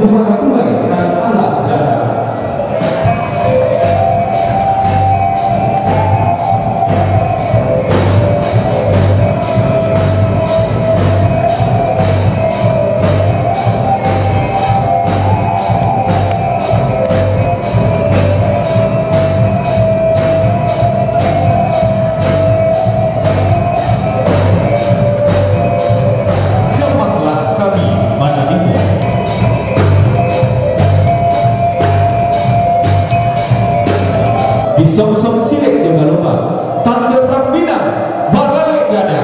Kumara Kulai dan Alat Dasar. Song-song silik juga lupa tanda Prambina Barale Gada.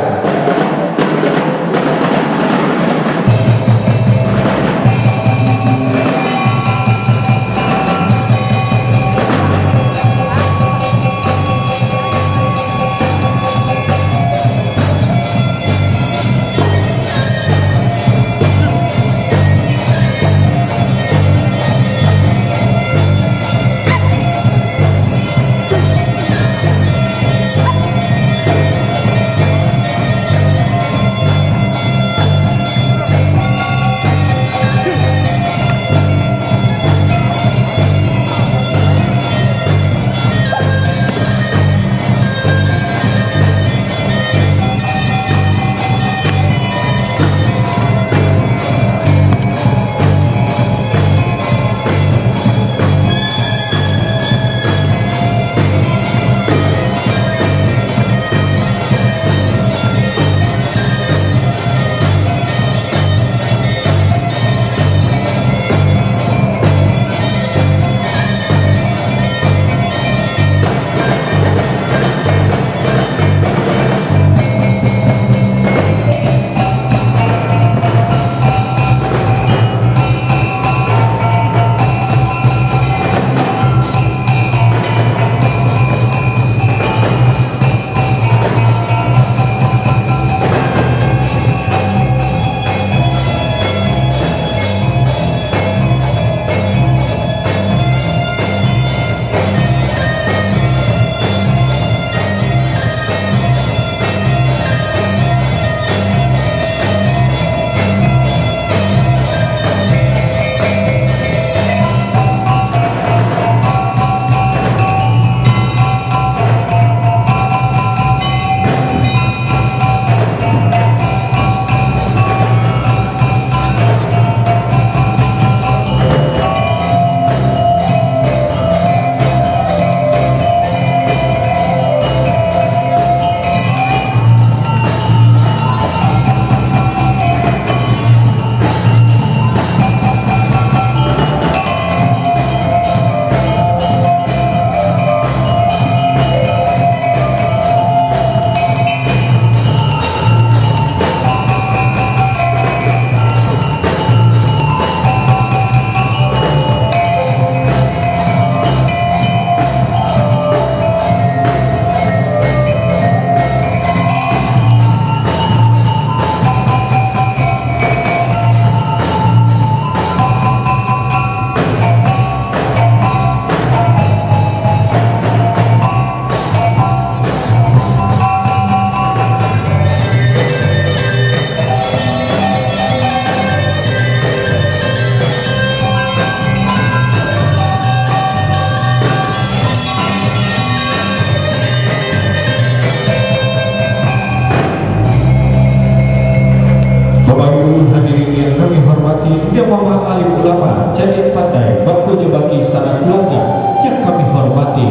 Yang Muhammad alim ulama jadi pandai baku jebaki sanak keluarga yang kami hormati,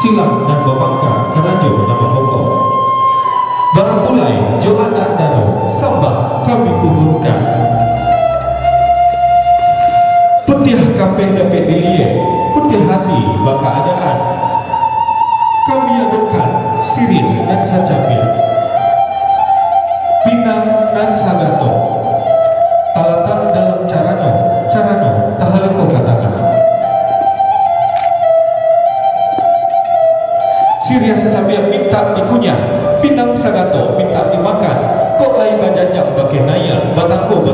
silang dan bebangka kerajo dan pokok barang pulai Johanna Dano sambah kami turunkan putih kapeng dapat dilihat putih hati baka adaan kami adukan sirin dan sajabir pinang dan sagato talatan dalam carano tahaliko katakan Siria secabia minta dikunyah pinang sagato minta dimakan kok lain bajajang bagai naya batangku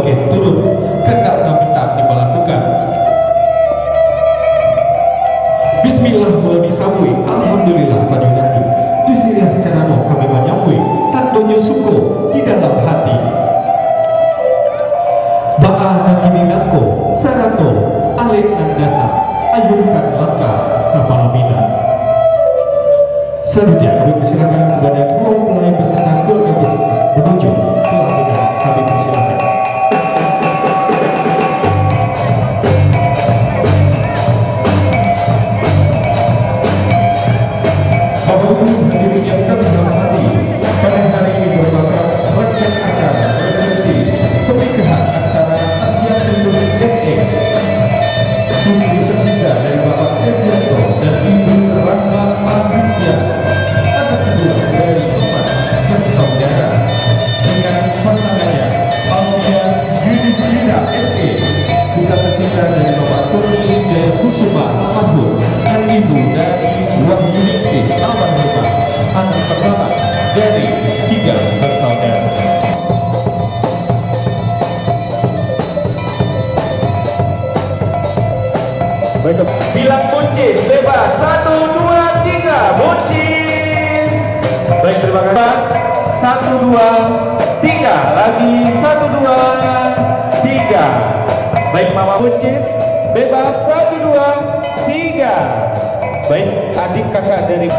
ibu dari Wahyuningsih almarhumah, anak pertama dari 3 bersaudara. Bilang buncis, bebas. 1, 2, 3, buncis. Baik, terima kasih. 1, 2, 3, lagi 1, 2, 3. Baik, mama buncis, bebas. 1, 2, 3. Baik, adik kakak dari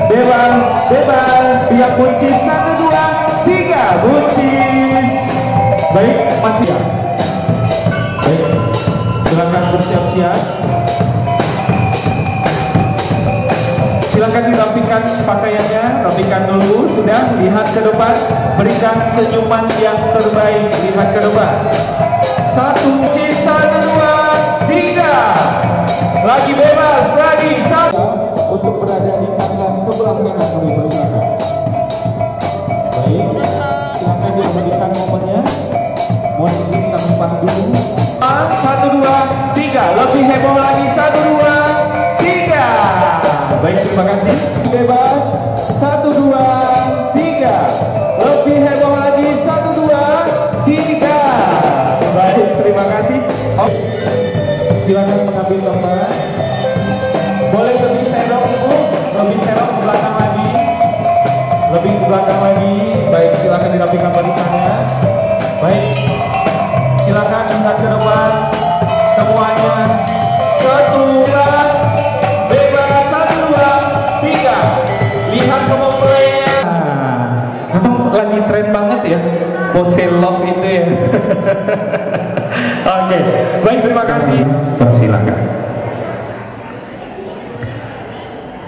bebas, bebas. Bilang buncis. 1, 2, 3, buncis. Baik, masih ya. Baik, silakan bersiap-siap. Silakan dirapikan pakaiannya, rapikan dulu. Sudah, lihat ke depan, berikan senyuman yang terbaik. Lihat ke depan. 1, 2, 3. Lagi bebas, lagi 1. Untuk berada di tangga sebelah kanan kami persilakan. Baik, silakan diabadikan momennya. Mohon izin kami panggil. 1, 2, 3. Lebih heboh lagi. 1, 2, 3. Baik, terima kasih. Bebas. 1, 2, 3. Lebih heboh lagi. 1, 2, 3. Baik, terima kasih. Oh. Silakan mengambil gambar. Boleh lebih serong ibu, lebih serong ke belakang lagi, lebih ke belakang lagi. Baik, silakan dirapikan barisannya. Baik, silakan lihat ke depan semuanya. 1, bebas. 1, 2, 3. Lihat ke mempelainya. Memang lagi tren banget ya, pose love itu ya. Oke, baik, terima kasih. Persilakan.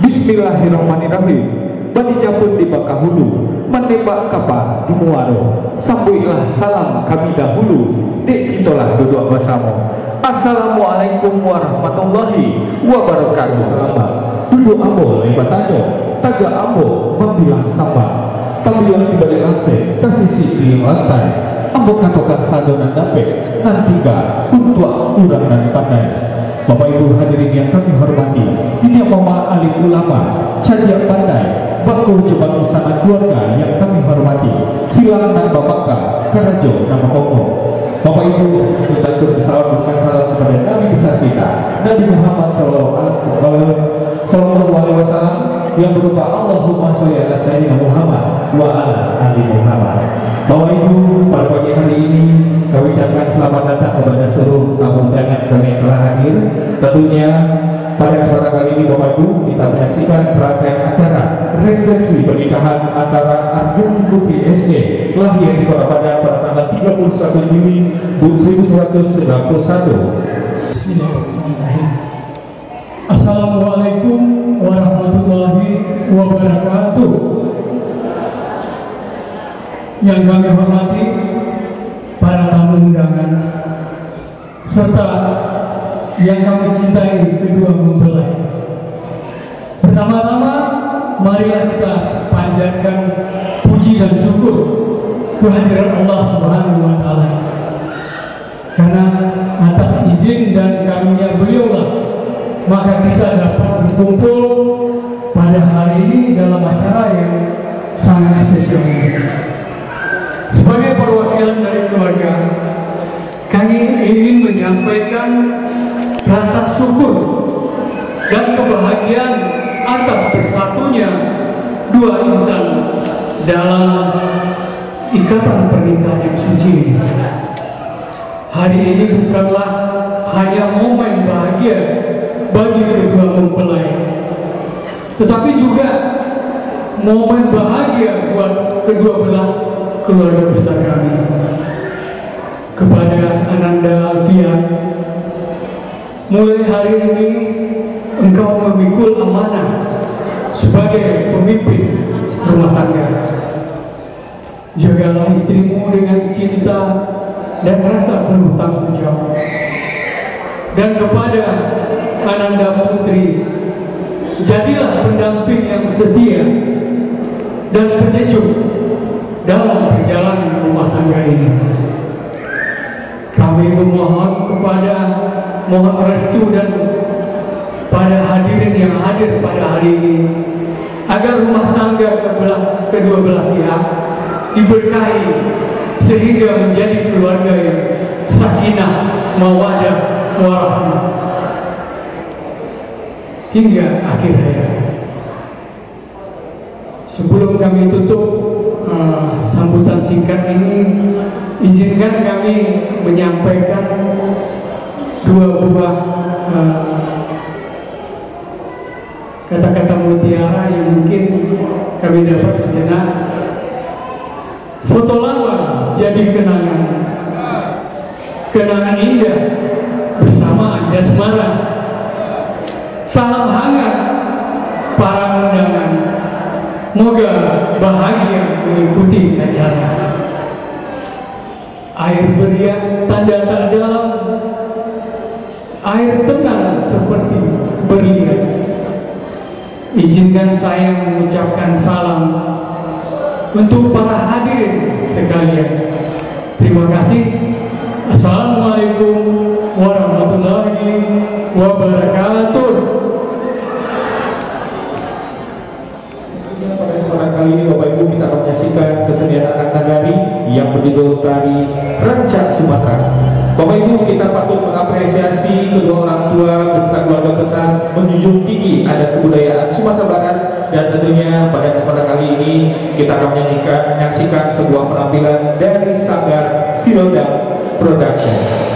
Bismillahirrahmanirrahim. Badija pun di Bakahulu, menembak kapal di Muaro. Sambuilah salam kami dahulu, dek kitolah duduk bersama. Assalamualaikum warahmatullahi wabarakatuh. Duduk ambo lebat tanyo, taga ambo membilang sama. Tabian dibalik langsir, tersisi di lantai. Ambo katokan sadonan dapet, nantiga untuk urang dan pandai. Bapak Ibu hadirin yang kami hormati, ini Mama alim ulama, cajak pandai, baku coba sangat keluarga yang kami hormati. Silang dan Bapakka, Karajo nama Koko. Bapak Ibu, kita bersalawat salam kepada Nabi besar kita, Nabi Muhammad Sallallahu Alaihi Wasallam, yang berupa Allahumma sholli ala sayyidina Muhammad wa ala ali Muhammad. Bapak Ibu, pada pagi hari ini kami ucapkan selamat datang kepada seluruh tamu undangan kami yang telah hadir. Tentunya pada kesempatan kali ini Bapak Ibu, kita menyaksikan rangkaian acara resepsi pernikahan antara Arjun Putri SE lahir di Kota Padang pada tanggal 31 Juli 1991. Bismillahirrahmanirrahim. Assalamualaikum warahmatullahi wabarakatuh. Yang kami hormati para tamu undangan serta yang kami cintai kedua mempelai. Pertama-tama marilah kita panjatkan puji dan syukur kehadiran Allah Subhanahu wa taala. Karena atas izin dan karunia beliaulah maka kita dapat berkumpul pada hari ini dalam acara yang sangat spesial ini. Sebagai perwakilan dari keluarga, kami ingin menyampaikan rasa syukur dan kebahagiaan atas bersatunya dua insan dalam ikatan pernikahan yang suci ini. Hari ini bukanlah hanya momen bahagia bagi kedua mempelai, tetapi juga momen bahagia buat kedua belah keluarga besar kami. Kepada Ananda Alfian, mulai hari ini engkau memikul amanah sebagai pemimpin rumah tangga. Jagalah istrimu dengan cinta dan rasa penuh tanggung jawab. Dan kepada Ananda Putri, jadilah pendamping yang setia dan penyejuk dalam perjalanan rumah tangga ini. Kami memohon kepada mohon restu dan pada hadirin hadirin yang hadir pada hari ini, agar rumah tangga kedua belah pihak diberkahi sehingga menjadi keluarga yang sakinah, mawaddah, warahmah hingga akhir hayat. Sebelum kami tutup sambutan singkat ini, izinkan kami menyampaikan dua buah kata-kata mutiara yang mungkin kami dapat sejenak. Foto lama jadi kenangan, kenangan indah bersama jasmara. Salam hangat para undangan, moga bahagia mengikuti acara. Air beriak tanda tak dalam, air tenang seperti beriak. Izinkan saya mengucapkan salam untuk para hadirin sekalian. Terima kasih. Assalamualaikum warahmatullahi wabarakatuh. Pada kesempatan kali ini Bapak Ibu, kita akan menyaksikan kesenian anak nagari yang berjudul tari Rancak Sumatera. Bapak Ibu, kita patut mengapresiasi kedua orang tua beserta keluarga besar menjunjung tinggi adat kebudayaan Sumatera Barat, dan tentunya pada kesempatan kali ini kita akan menyaksikan sebuah penampilan dari Sanggar Silodang Production.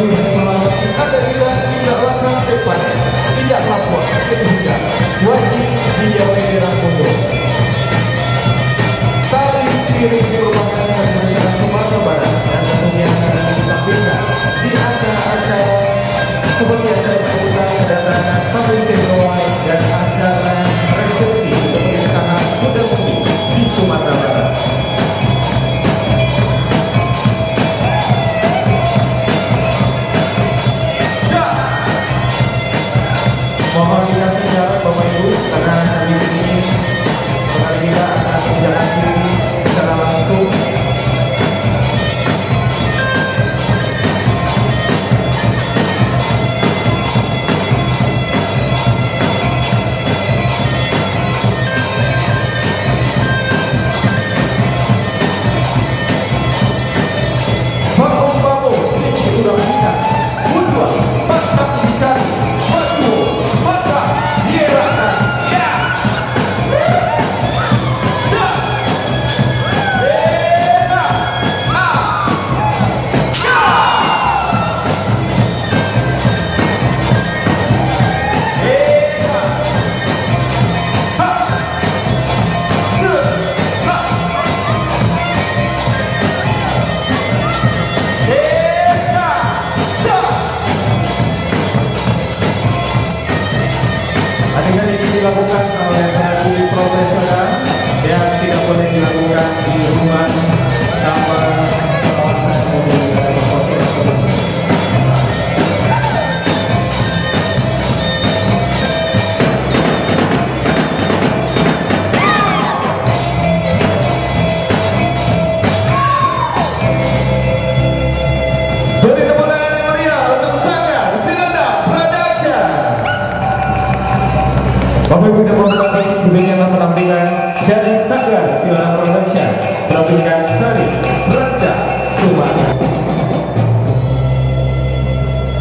Ibu menghormati ada bila tidak langkah depan, tidak lapor ketiga, wajib dijauhi jarak mundur. Tali sendiri merupakan kebiasaan Sumatera Barat dan tentunya akan ditampilkan di acara-acara seperti acara pembukaan kedatangan Public Sekolah dan acara resepsi pernikahan muda-mudi di Sumatera Barat. Mohon dikasih jarak Bapak Ibu karena hari ini sekali kita akan berjalan sendiri secara langsung. Bangun-bangun, ini sudah kita. Musuh, mantap dicari. Masuk, mantap dielakkan. Ya. Adegan ini dilakukan oleh juri profesional yang tidak boleh dilakukan di rumah tanpa kawasan mobil atau hotel. Beri tepuk tangan yang meriah untuk Sanggar Silanda Production. Bapak Ibu dan Bapak Ibu, demikianlah penampilan dari Sanggar Silanda Production menampilkan tari Raja Sumatera.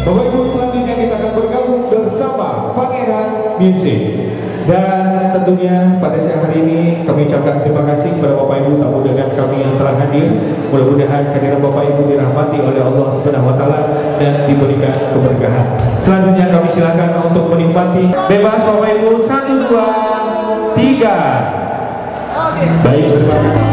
Bapak Ibu, selanjutnya kita akan bergabung bersama Pangeran Music. Dan tentunya pada siang hari ini kami ucapkan terima kasih kepada Bapak Ibu tamu undangan kami yang telah hadir. Mudah-mudahan kehadiran Bapak Ibu dirahmati oleh Allah Subhanahu wa taala dan diberikan keberkahan. Selanjutnya kami silakan untuk menikmati bebas Bapak Ibu 1 2 3. Baik, terima kasih.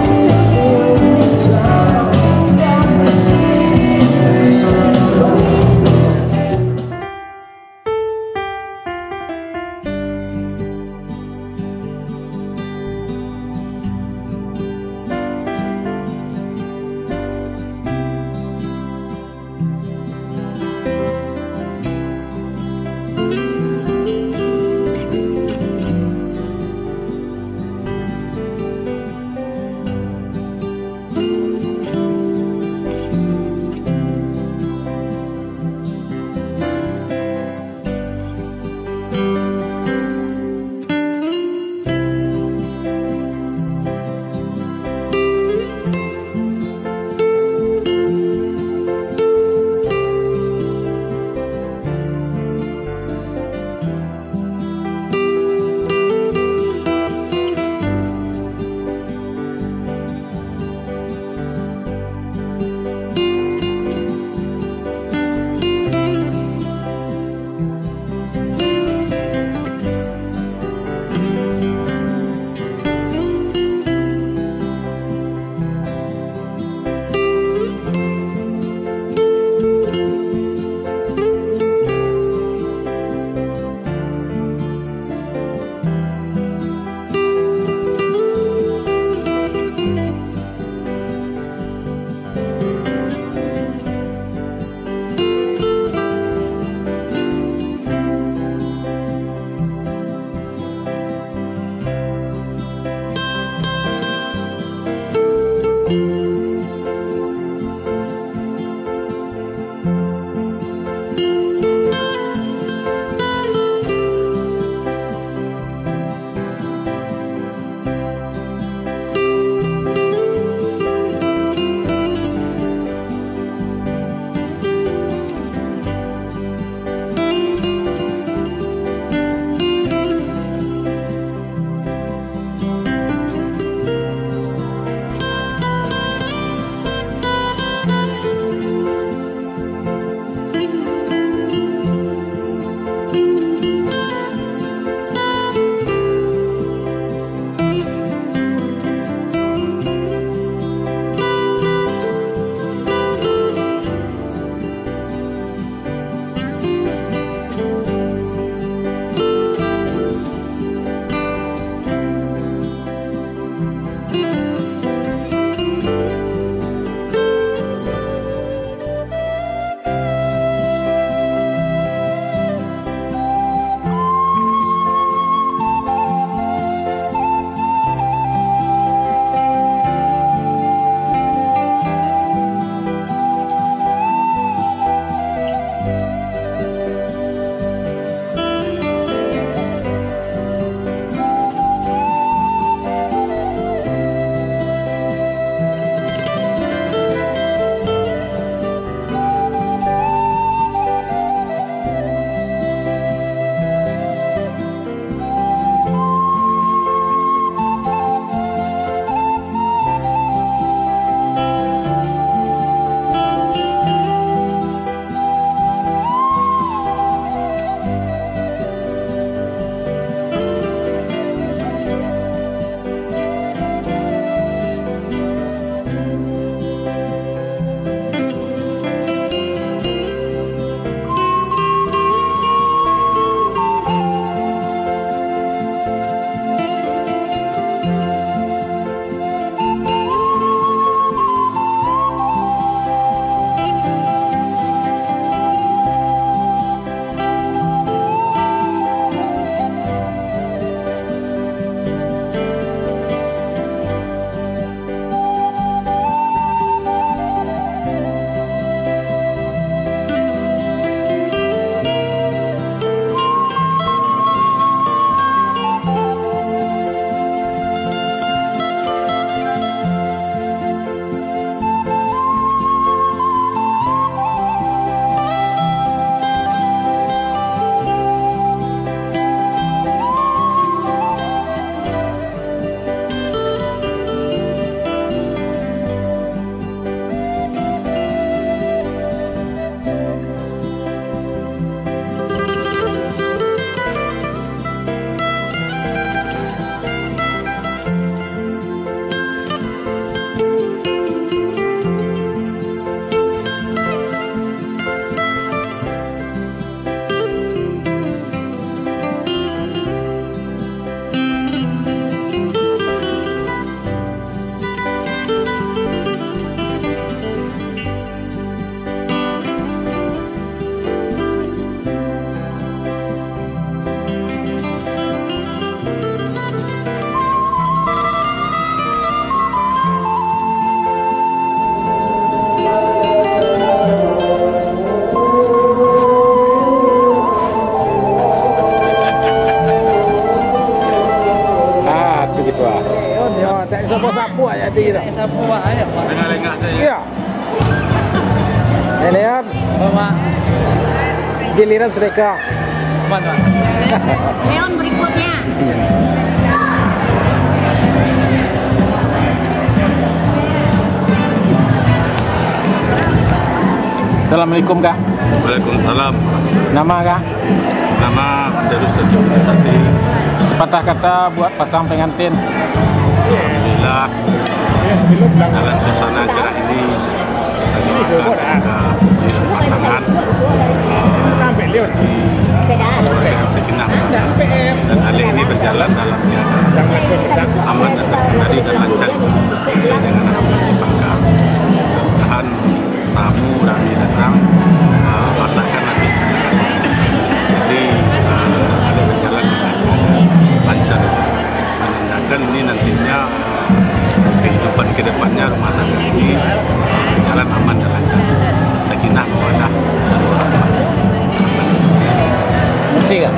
Lengah-lengah saya. Iya. Ini lihat, Mama. Giliran sedekah. Mana? Leon berikutnya. Assalamualaikum Kak. Waalaikumsalam. Nama Kak? Nama Darus Sejauh Sati. Sepatah kata buat pasang pengantin. Alhamdulillah dalam suasana acara ini kita doakan semoga puji dan pasangan keluarga sakinah dan hari ini berjalan dalam keadaan aman dan terkendali dan lancar sesuai dengan harapan si Pangka. Mudah-mudahan tamu rami datang masakan habis jadi ada berjalan dengan keadaan lancar menandakan ini nantinya kehidupan kedepannya rumah tangga ini jalan aman dan lancar, sakinah mawadah dan warahmah. Musik Kak?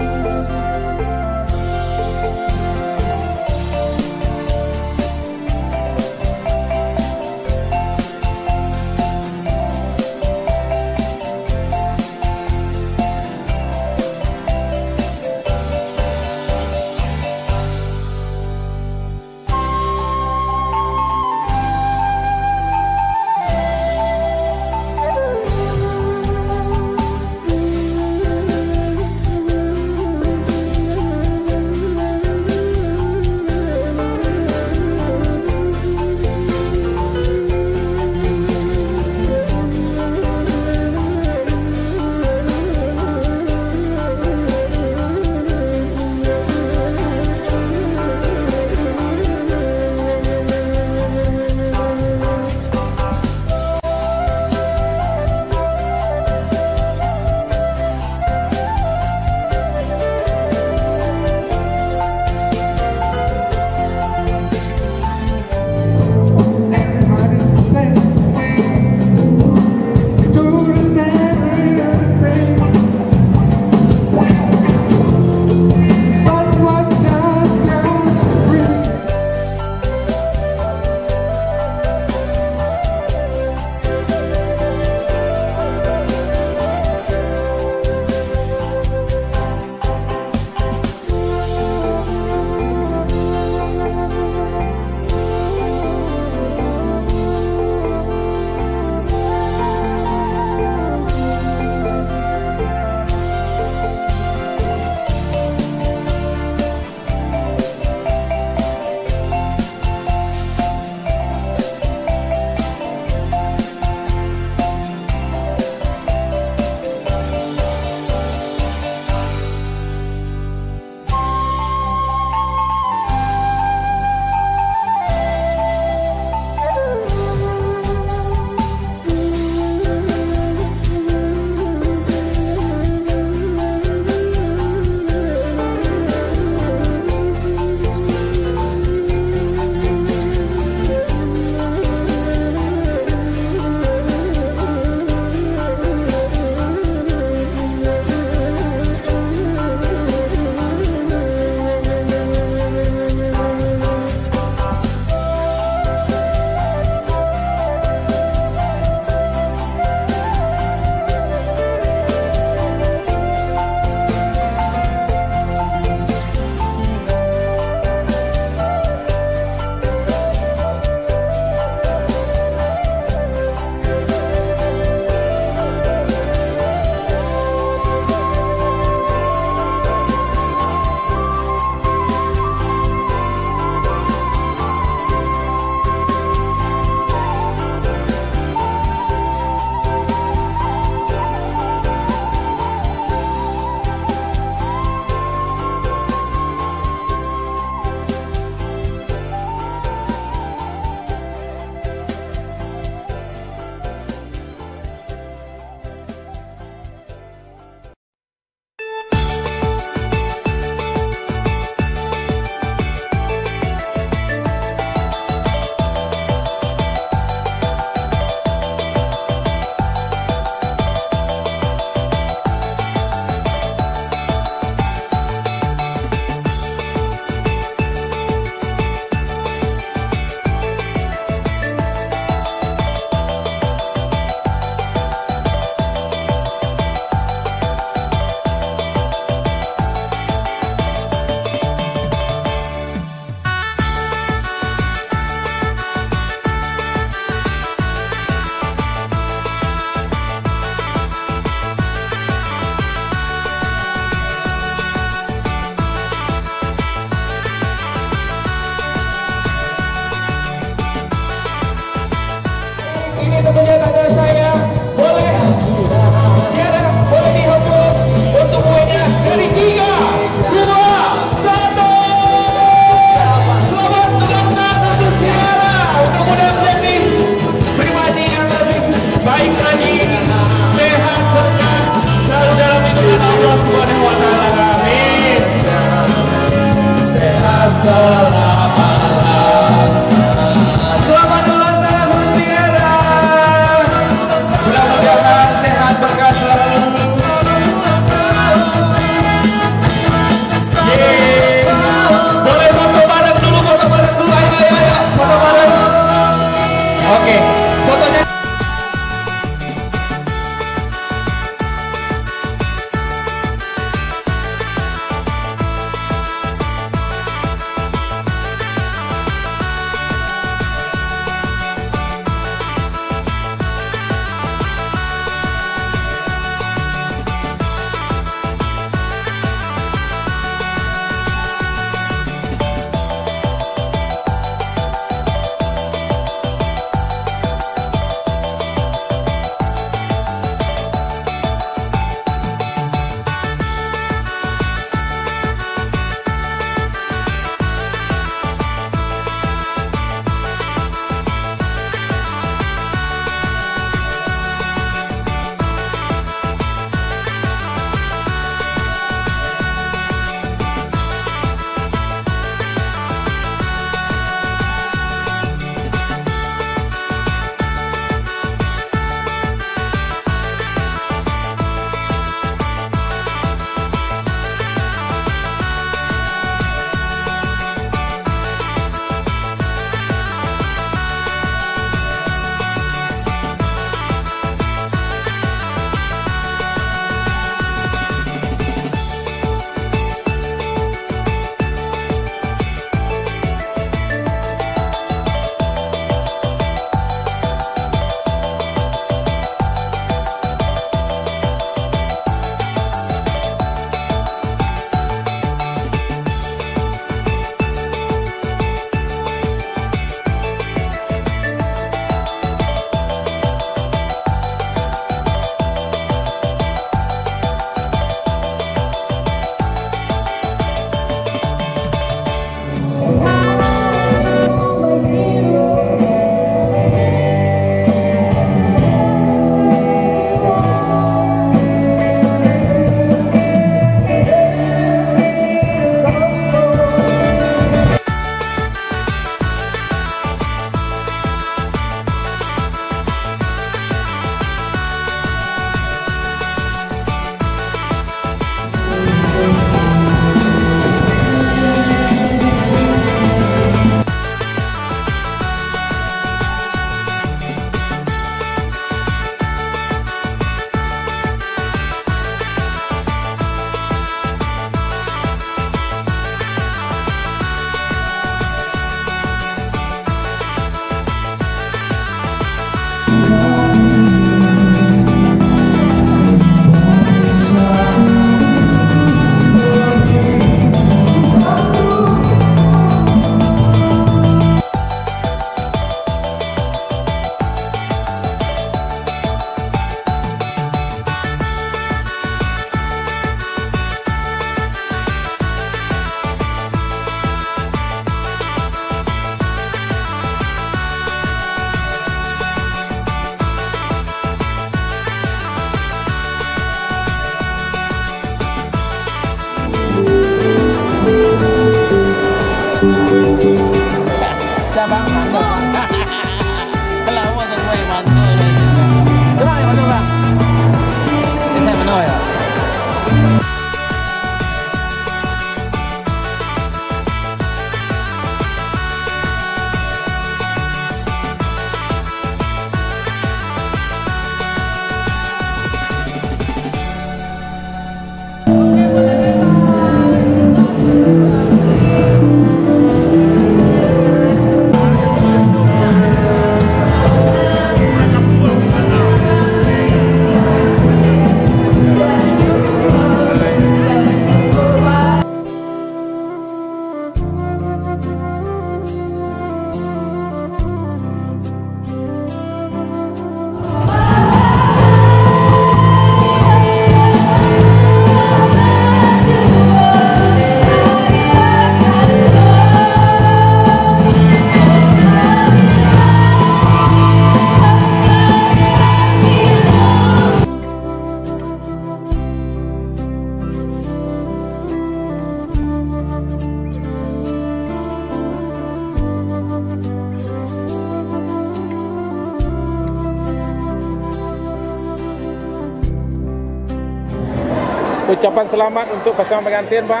Ucapan selamat untuk pasangan pengantin, Pak.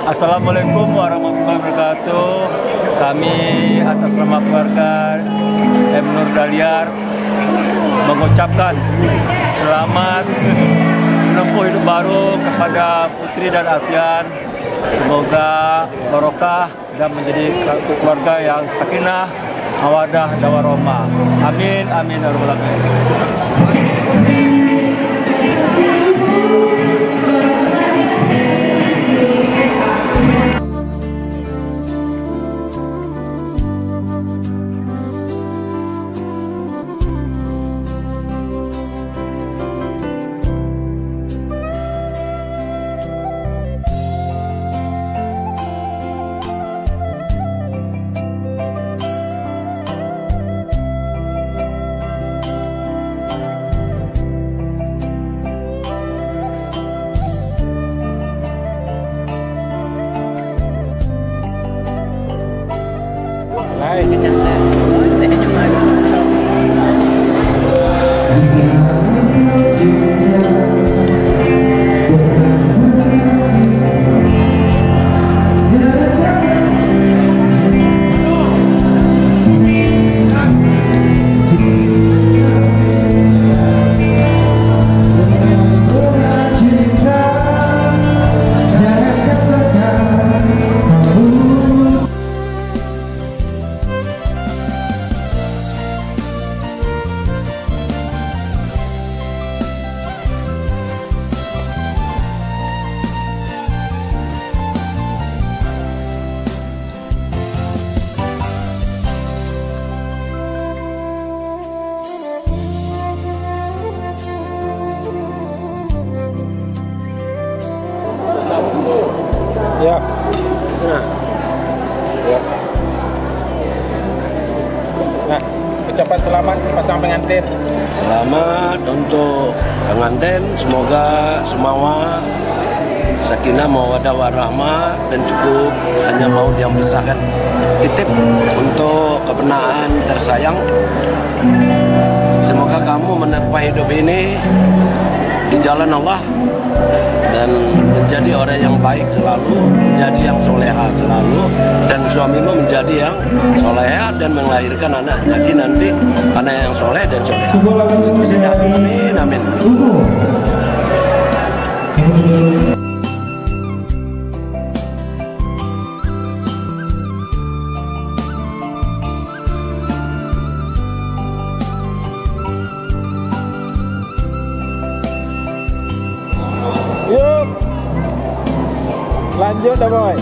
Assalamualaikum warahmatullahi wabarakatuh. Kami atas nama keluarga M. Nur Daliar mengucapkan selamat menempuh hidup baru kepada Putri dan Alfian. Semoga barokah dan menjadi keluarga yang sakinah, mawadah, dan warahmah. Amin, amin, ya rabbal alamin. Ya. Sana. Ya. Nah, ucapan selamat pasangan pengantin. Selamat untuk pengantin, semoga semua sakinah, mawaddah, warahmah, dan cukup hanya maut yang pisahkan. Titip untuk kebenaran tersayang. Semoga kamu menerpa hidup ini di jalan Allah dan menjadi orang yang baik selalu, menjadi yang soleha selalu, dan suamimu menjadi yang soleha dan melahirkan anak, jadi nanti anak yang soleh dan soleha. Itu saja. Amin, amin. Yuk, lanjut dah boy.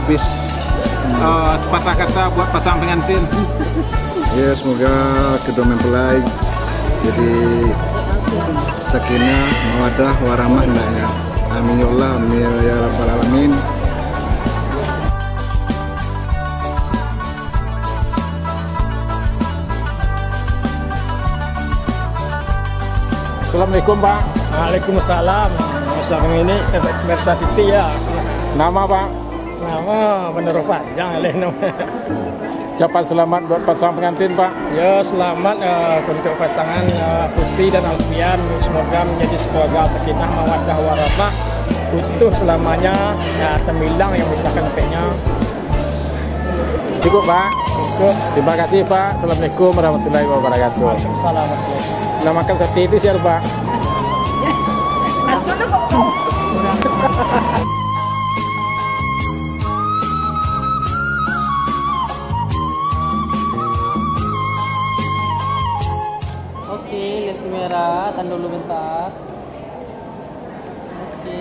habis. Sepatah kata buat pasang pengantin. Ya, semoga kedua mempelai jadi sakinah, mawaddah, warahmah hendaknya. Amin ya Allah, amin ya rabbal alamin. Assalamualaikum Pak. Waalaikumsalam. Selama ini Mersa Titi ya. Nama Pak? Nama Menurut Panjang nama. Ucapan selamat buat pasang pengantin Pak. Ya selamat untuk pasangan Putri dan Alfian. Semoga menjadi sebuah sakinah mawaddah warahmah utuh selamanya, ya tembilang yang misahkan nya. Cukup Pak. Cukup. Terima kasih Pak. Assalamualaikum warahmatullahi wabarakatuh. Waalaikumsalam. Namakan seperti itu siapa Pak? Oke, lihat kamera, tahan dulu bentar. Oke,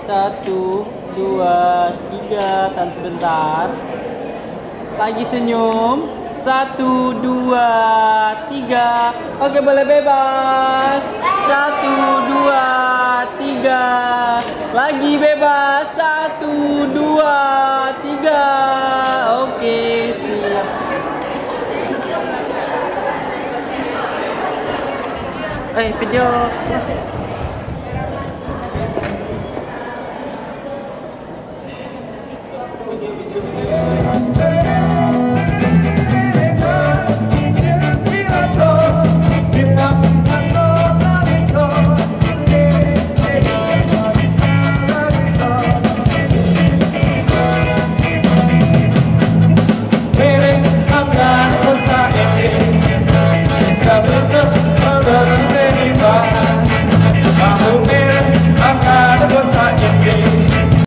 1, 2, 3, tahan sebentar. Lagi senyum. 1, 2, 3. Oke, boleh bebas. 1, 2, 3. Lagi bebas. 1, 2, 3. Oke, siap. Video.